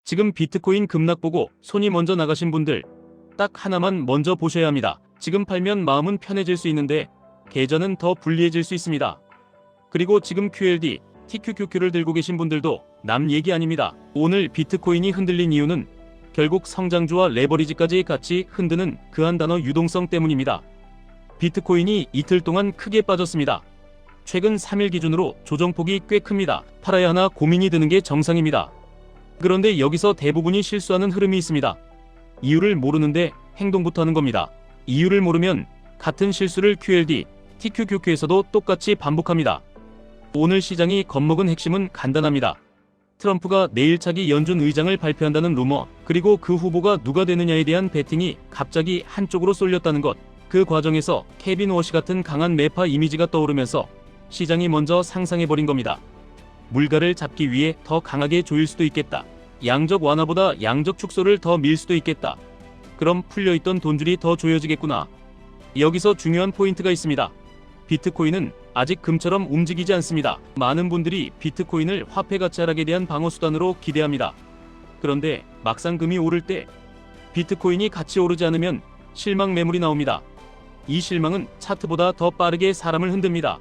지금 비트코인 급락 보고 손이 먼저 나가신 분들 딱 하나만 먼저 보셔야 합니다. 지금 팔면 마음은 편해질 수 있는데 계좌는 더 불리해질 수 있습니다. 그리고 지금 QLD, TQQQ를 들고 계신 분들도 남 얘기 아닙니다. 오늘 비트코인이 흔들린 이유는 결국 성장주와 레버리지까지 같이 흔드는 그 한 단어 유동성 때문입니다. 비트코인이 이틀 동안 크게 빠졌습니다. 최근 3일 기준으로 조정폭이 꽤 큽니다. 팔아야 하나 고민이 드는 게 정상입니다. 그런데 여기서 대부분이 실수하는 흐름이 있습니다. 이유를 모르는데 행동부터 하는 겁니다. 이유를 모르면 같은 실수를 QLD, TQQQ에서도 똑같이 반복합니다. 오늘 시장이 겁먹은 핵심은 간단합니다. 트럼프가 내일 차기 연준 의장을 발표한다는 루머, 그리고 그 후보가 누가 되느냐에 대한 베팅이 갑자기 한쪽으로 쏠렸다는 것. 그 과정에서 케빈 워시 같은 강한 매파 이미지가 떠오르면서 시장이 먼저 상상해버린 겁니다. 물가를 잡기 위해 더 강하게 조일 수도 있겠다. 양적 완화보다 양적 축소를 더 밀 수도 있겠다. 그럼 풀려있던 돈줄이 더 조여지겠구나. 여기서 중요한 포인트가 있습니다. 비트코인은 아직 금처럼 움직이지 않습니다. 많은 분들이 비트코인을 화폐 가치 하락에 대한 방어수단으로 기대합니다. 그런데 막상 금이 오를 때 비트코인이 같이 오르지 않으면 실망 매물이 나옵니다. 이 실망은 차트보다 더 빠르게 사람을 흔듭니다.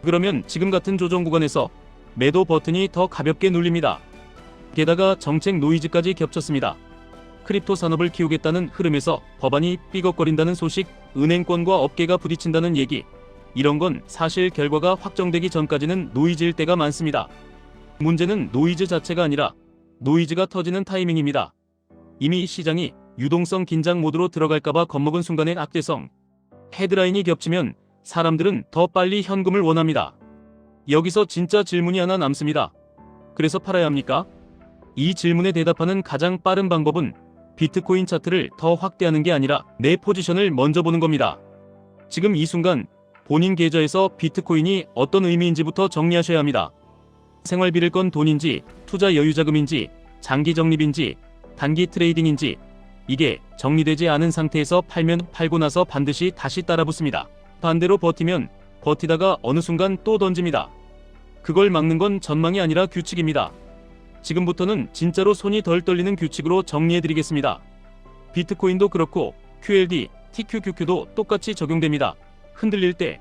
그러면 지금 같은 조정 구간에서 매도 버튼이 더 가볍게 눌립니다. 게다가 정책 노이즈까지 겹쳤습니다. 크립토 산업을 키우겠다는 흐름에서 법안이 삐걱거린다는 소식, 은행권과 업계가 부딪힌다는 얘기, 이런 건 사실 결과가 확정되기 전까지는 노이즈일 때가 많습니다. 문제는 노이즈 자체가 아니라 노이즈가 터지는 타이밍입니다. 이미 시장이 유동성 긴장 모드로 들어갈까봐 겁먹은 순간의 악재성, 헤드라인이 겹치면 사람들은 더 빨리 현금을 원합니다. 여기서 진짜 질문이 하나 남습니다. 그래서 팔아야 합니까? 이 질문에 대답하는 가장 빠른 방법은 비트코인 차트를 더 확대하는 게 아니라 내 포지션을 먼저 보는 겁니다. 지금 이 순간 본인 계좌에서 비트코인이 어떤 의미인지부터 정리하셔야 합니다. 생활비를 건 돈인지, 투자 여유 자금인지, 장기 적립인지, 단기 트레이딩인지, 이게 정리되지 않은 상태에서 팔면 팔고 나서 반드시 다시 따라붙습니다. 반대로 버티면 버티다가 어느 순간 또 던집니다. 그걸 막는 건 전망이 아니라 규칙입니다. 지금부터는 진짜로 손이 덜 떨리는 규칙으로 정리해드리겠습니다. 비트코인도 그렇고 QLD, TQQQ도 똑같이 적용됩니다. 흔들릴 때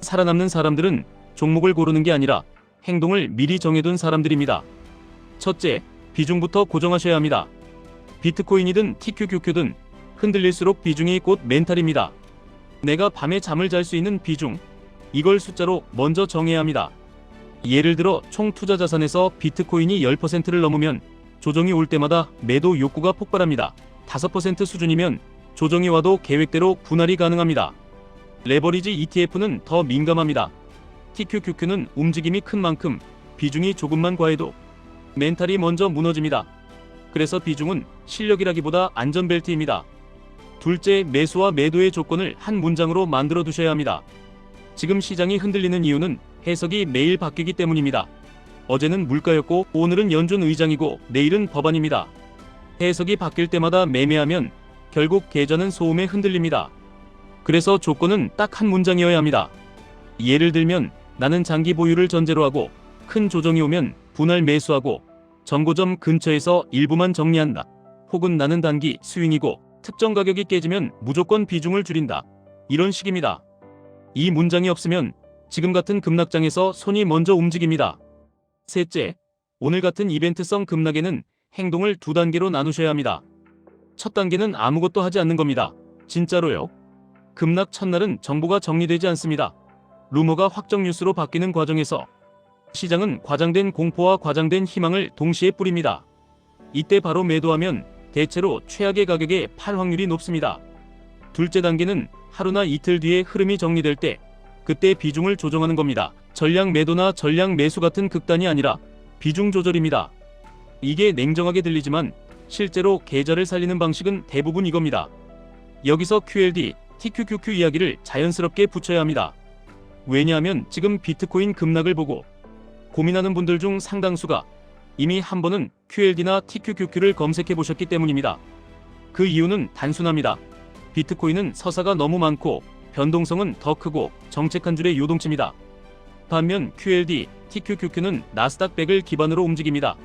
살아남는 사람들은 종목을 고르는 게 아니라 행동을 미리 정해둔 사람들입니다. 첫째, 비중부터 고정하셔야 합니다. 비트코인이든 TQQQ든 흔들릴수록 비중이 곧 멘탈입니다. 내가 밤에 잠을 잘 수 있는 비중, 이걸 숫자로 먼저 정해야 합니다. 예를 들어 총 투자 자산에서 비트코인이 10%를 넘으면 조정이 올 때마다 매도 욕구가 폭발합니다. 5% 수준이면 조정이 와도 계획대로 분할이 가능합니다. 레버리지 ETF는 더 민감합니다. TQQQ는 움직임이 큰 만큼 비중이 조금만 과해도 멘탈이 먼저 무너집니다. 그래서 비중은 실력이라기보다 안전벨트입니다. 둘째, 매수와 매도의 조건을 한 문장으로 만들어 두셔야 합니다. 지금 시장이 흔들리는 이유는 해석이 매일 바뀌기 때문입니다. 어제는 물가였고 오늘은 연준 의장이고 내일은 법안입니다. 해석이 바뀔 때마다 매매하면 결국 계좌는 소음에 흔들립니다. 그래서 조건은 딱 한 문장이어야 합니다. 예를 들면 나는 장기 보유를 전제로 하고 큰 조정이 오면 분할 매수하고 정고점 근처에서 일부만 정리한다. 혹은 나는 단기 스윙이고 특정 가격이 깨지면 무조건 비중을 줄인다. 이런 식입니다. 이 문장이 없으면 지금 같은 급락장에서 손이 먼저 움직입니다. 셋째, 오늘 같은 이벤트성 급락에는 행동을 두 단계로 나누셔야 합니다. 첫 단계는 아무것도 하지 않는 겁니다. 진짜로요. 급락 첫날은 정보가 정리되지 않습니다. 루머가 확정 뉴스로 바뀌는 과정에서 시장은 과장된 공포와 과장된 희망을 동시에 뿌립니다. 이때 바로 매도하면 대체로 최악의 가격에 팔 확률이 높습니다. 둘째 단계는 하루나 이틀 뒤에 흐름이 정리될 때 그때 비중을 조정하는 겁니다. 전량 매도나 전량 매수 같은 극단이 아니라 비중 조절입니다. 이게 냉정하게 들리지만 실제로 계좌를 살리는 방식은 대부분 이겁니다. 여기서 QLD, TQQQ 이야기를 자연스럽게 붙여야 합니다. 왜냐하면 지금 비트코인 급락을 보고 고민하는 분들 중 상당수가 이미 한 번은 QLD나 TQQQ를 검색해 보셨기 때문입니다. 그 이유는 단순합니다. 비트코인은 서사가 너무 많고 변동성은 더 크고 정책 한 줄의 요동치입니다. 반면 QLD, TQQQ는 나스닥 100을 기반으로 움직입니다.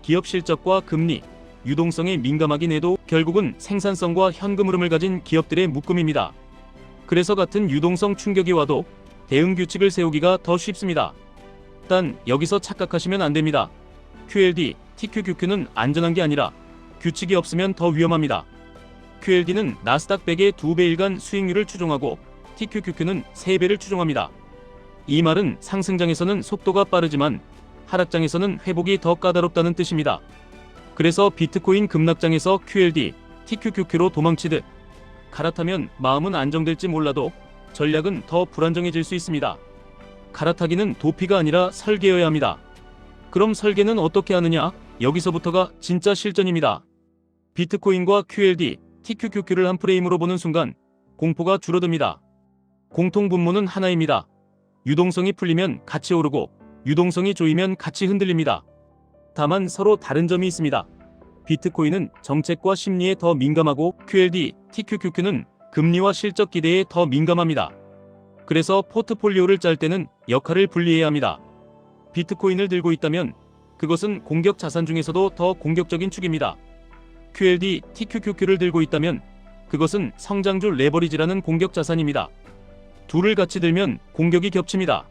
기업 실적과 금리, 유동성에 민감하긴 해도 결국은 생산성과 현금 흐름을 가진 기업들의 묶음입니다. 그래서 같은 유동성 충격이 와도 대응 규칙을 세우기가 더 쉽습니다. 단 여기서 착각하시면 안 됩니다. QLD, TQQQ는 안전한 게 아니라 규칙이 없으면 더 위험합니다. QLD는 나스닥 100의 2배 일간 수익률을 추종하고 TQQQ는 3배를 추종합니다. 이 말은 상승장에서는 속도가 빠르지만 하락장에서는 회복이 더 까다롭다는 뜻입니다. 그래서 비트코인 급락장에서 QLD, TQQQ로 도망치듯 갈아타면 마음은 안정될지 몰라도 전략은 더 불안정해질 수 있습니다. 갈아타기는 도피가 아니라 설계여야 합니다. 그럼 설계는 어떻게 하느냐? 여기서부터가 진짜 실전입니다. 비트코인과 QLD, TQQQ를 한 프레임으로 보는 순간 공포가 줄어듭니다. 공통 분모는 하나입니다. 유동성이 풀리면 같이 오르고 유동성이 조이면 같이 흔들립니다. 다만 서로 다른 점이 있습니다. 비트코인은 정책과 심리에 더 민감하고 QLD, TQQQ는 금리와 실적 기대에 더 민감합니다. 그래서 포트폴리오를 짤 때는 역할을 분리해야 합니다. 비트코인을 들고 있다면 그것은 공격 자산 중에서도 더 공격적인 축입니다. QLD, TQQQ를 들고 있다면 그것은 성장주 레버리지라는 공격 자산입니다. 둘을 같이 들면 공격이 겹칩니다.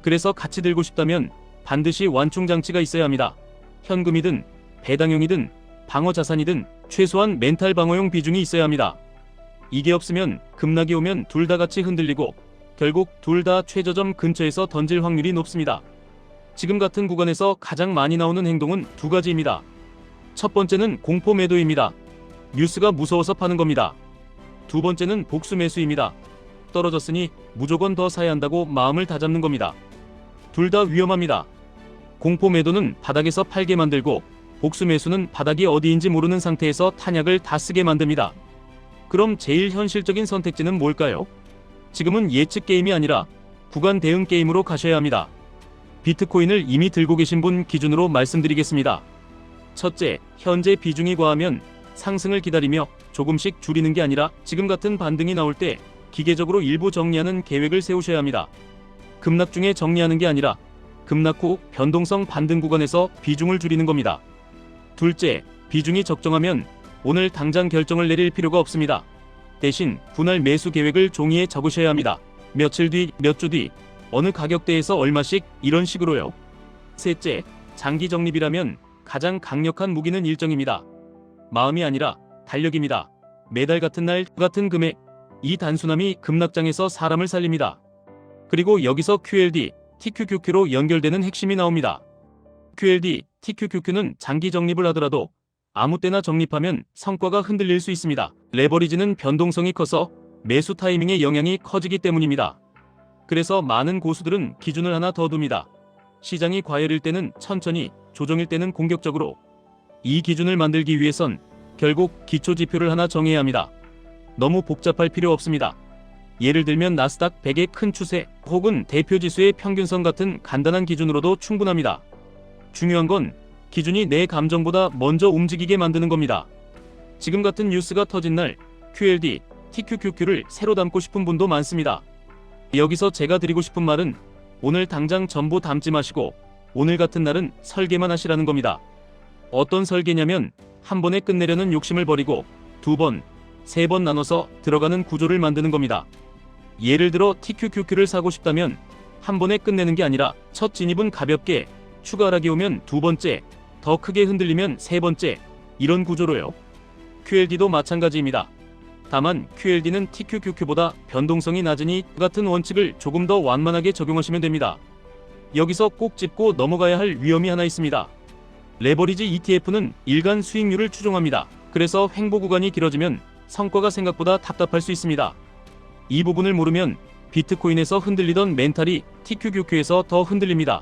그래서 같이 들고 싶다면 반드시 완충 장치가 있어야 합니다. 현금이든 배당용이든 방어 자산이든 최소한 멘탈 방어용 비중이 있어야 합니다. 이게 없으면 급락이 오면 둘 다 같이 흔들리고 결국 둘 다 최저점 근처에서 던질 확률이 높습니다. 지금 같은 구간에서 가장 많이 나오는 행동은 두 가지입니다. 첫 번째는 공포 매도입니다. 뉴스가 무서워서 파는 겁니다. 두 번째는 복수 매수입니다. 떨어졌으니 무조건 더 사야 한다고 마음을 다잡는 겁니다. 둘 다 위험합니다. 공포 매도는 바닥에서 팔게 만들고 복수 매수는 바닥이 어디인지 모르는 상태에서 탄약을 다 쓰게 만듭니다. 그럼 제일 현실적인 선택지는 뭘까요? 지금은 예측 게임이 아니라 구간 대응 게임으로 가셔야 합니다. 비트코인을 이미 들고 계신 분 기준으로 말씀드리겠습니다. 첫째, 현재 비중이 과하면 상승을 기다리며 조금씩 줄이는 게 아니라 지금 같은 반등이 나올 때 기계적으로 일부 정리하는 계획을 세우셔야 합니다. 급락 중에 정리하는 게 아니라 급락 후 변동성 반등 구간에서 비중을 줄이는 겁니다. 둘째, 비중이 적정하면 오늘 당장 결정을 내릴 필요가 없습니다. 대신 분할 매수 계획을 종이에 적으셔야 합니다. 며칠 뒤, 몇 주 뒤, 어느 가격대에서 얼마씩 이런 식으로요. 셋째, 장기 적립이라면 가장 강력한 무기는 일정입니다. 마음이 아니라 달력입니다. 매달 같은 날, 같은 금액, 이 단순함이 급락장에서 사람을 살립니다. 그리고 여기서 QLD, TQQQ로 연결되는 핵심이 나옵니다. QLD, TQQQ는 장기 적립을 하더라도 아무 때나 적립하면 성과가 흔들릴 수 있습니다. 레버리지는 변동성이 커서 매수 타이밍의 영향이 커지기 때문입니다. 그래서 많은 고수들은 기준을 하나 더 둡니다. 시장이 과열일 때는 천천히, 조정일 때는 공격적으로. 이 기준을 만들기 위해선 결국 기초 지표를 하나 정해야 합니다. 너무 복잡할 필요 없습니다. 예를 들면 나스닥 100의 큰 추세 혹은 대표지수의 평균선 같은 간단한 기준으로도 충분합니다. 중요한 건 기준이 내 감정보다 먼저 움직이게 만드는 겁니다. 지금 같은 뉴스가 터진 날 QLD, TQQQ를 새로 담고 싶은 분도 많습니다. 여기서 제가 드리고 싶은 말은 오늘 당장 전부 담지 마시고 오늘 같은 날은 설계만 하시라는 겁니다. 어떤 설계냐면 한 번에 끝내려는 욕심을 버리고 두 번, 세 번 나눠서 들어가는 구조를 만드는 겁니다. 예를 들어 TQQQ를 사고 싶다면 한 번에 끝내는 게 아니라 첫 진입은 가볍게, 추가 하락이 오면 두 번째, 더 크게 흔들리면 세 번째, 이런 구조로요. QLD도 마찬가지입니다. 다만 QLD는 TQQQ보다 변동성이 낮으니 같은 원칙을 조금 더 완만하게 적용하시면 됩니다. 여기서 꼭 짚고 넘어가야 할 위험이 하나 있습니다. 레버리지 ETF는 일간 수익률을 추종합니다. 그래서 횡보 구간이 길어지면 성과가 생각보다 답답할 수 있습니다. 이 부분을 모르면 비트코인에서 흔들리던 멘탈이 TQQQ에서 더 흔들립니다.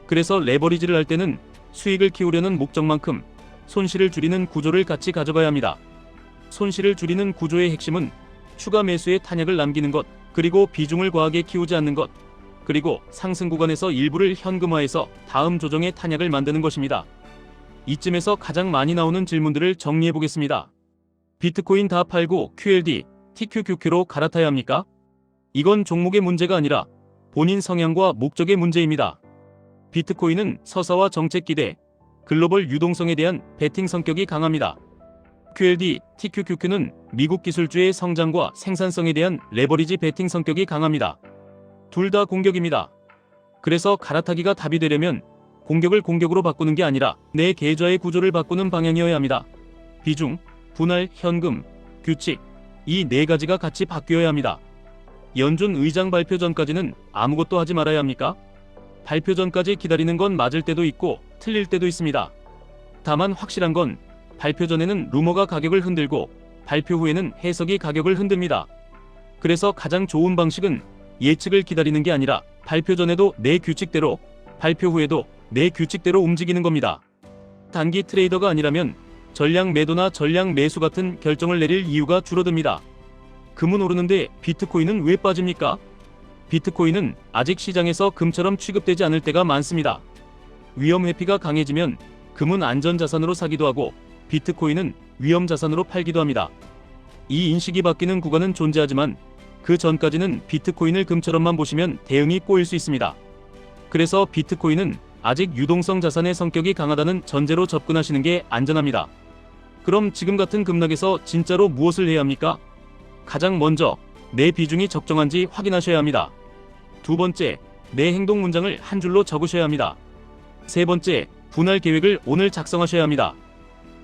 그래서 레버리지를 할 때는 수익을 키우려는 목적만큼 손실을 줄이는 구조를 같이 가져가야 합니다. 손실을 줄이는 구조의 핵심은 추가 매수의 탄약을 남기는 것, 그리고 비중을 과하게 키우지 않는 것, 그리고 상승 구간에서 일부를 현금화해서 다음 조정의 탄약을 만드는 것입니다. 이쯤에서 가장 많이 나오는 질문들을 정리해 보겠습니다. 비트코인 다 팔고 QLD, TQQQ로 갈아타야 합니까? 이건 종목의 문제가 아니라 본인 성향과 목적의 문제입니다. 비트코인은 서사와 정책 기대, 글로벌 유동성에 대한 베팅 성격이 강합니다. QLD, TQQQ는 미국 기술주의 성장과 생산성에 대한 레버리지 베팅 성격이 강합니다. 둘 다 공격입니다. 그래서 갈아타기가 답이 되려면 공격을 공격으로 바꾸는 게 아니라 내 계좌의 구조를 바꾸는 방향이어야 합니다. 비중, 분할, 현금, 규칙, 이 네 가지가 같이 바뀌어야 합니다. 연준 의장 발표 전까지는 아무것도 하지 말아야 합니까? 발표 전까지 기다리는 건 맞을 때도 있고 틀릴 때도 있습니다. 다만 확실한 건 발표 전에는 루머가 가격을 흔들고 발표 후에는 해석이 가격을 흔듭니다. 그래서 가장 좋은 방식은 예측을 기다리는 게 아니라 발표 전에도 내 규칙대로, 발표 후에도 내 규칙대로 움직이는 겁니다. 단기 트레이더가 아니라면 전량 매도나 전량 매수 같은 결정을 내릴 이유가 줄어듭니다. 금은 오르는데 비트코인은 왜 빠집니까? 비트코인은 아직 시장에서 금처럼 취급되지 않을 때가 많습니다. 위험 회피가 강해지면 금은 안전자산으로 사기도 하고 비트코인은 위험자산으로 팔기도 합니다. 이 인식이 바뀌는 구간은 존재하지만 그 전까지는 비트코인을 금처럼만 보시면 대응이 꼬일 수 있습니다. 그래서 비트코인은 아직 유동성 자산의 성격이 강하다는 전제로 접근하시는 게 안전합니다. 그럼 지금 같은 급락에서 진짜로 무엇을 해야 합니까? 가장 먼저 내 비중이 적정한지 확인하셔야 합니다. 두 번째, 내 행동 문장을 한 줄로 적으셔야 합니다. 세 번째, 분할 계획을 오늘 작성하셔야 합니다.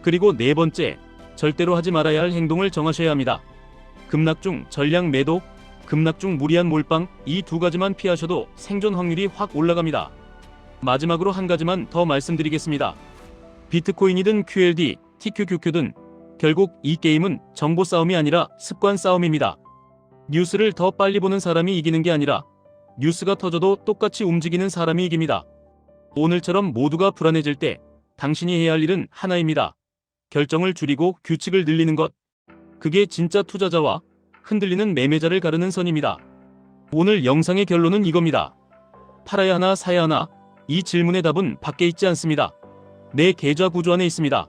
그리고 네 번째, 절대로 하지 말아야 할 행동을 정하셔야 합니다. 급락 중 전량 매도, 급락 중 무리한 몰빵, 이 두 가지만 피하셔도 생존 확률이 확 올라갑니다. 마지막으로 한 가지만 더 말씀드리겠습니다. 비트코인이든 QLD, TQQQ든 결국 이 게임은 정보 싸움이 아니라 습관 싸움입니다. 뉴스를 더 빨리 보는 사람이 이기는 게 아니라 뉴스가 터져도 똑같이 움직이는 사람이 이깁니다. 오늘처럼 모두가 불안해질 때 당신이 해야 할 일은 하나입니다. 결정을 줄이고 규칙을 늘리는 것. 그게 진짜 투자자와 흔들리는 매매자를 가르는 선입니다. 오늘 영상의 결론은 이겁니다. 팔아야 하나 사야 하나? 이 질문의 답은 밖에 있지 않습니다. 내 계좌 구조 안에 있습니다.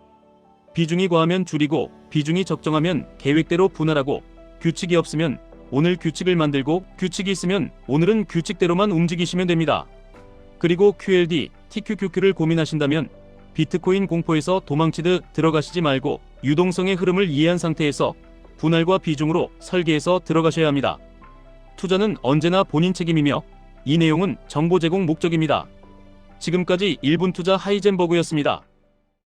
비중이 과하면 줄이고 비중이 적정하면 계획대로 분할하고 규칙이 없으면 오늘 규칙을 만들고 규칙이 있으면 오늘은 규칙대로만 움직이시면 됩니다. 그리고 QLD, TQQQ를 고민하신다면 비트코인 공포에서 도망치듯 들어가시지 말고 유동성의 흐름을 이해한 상태에서 분할과 비중으로 설계해서 들어가셔야 합니다. 투자는 언제나 본인 책임이며 이 내용은 정보 제공 목적입니다. 지금까지 1분 투자 하이젠버그였습니다.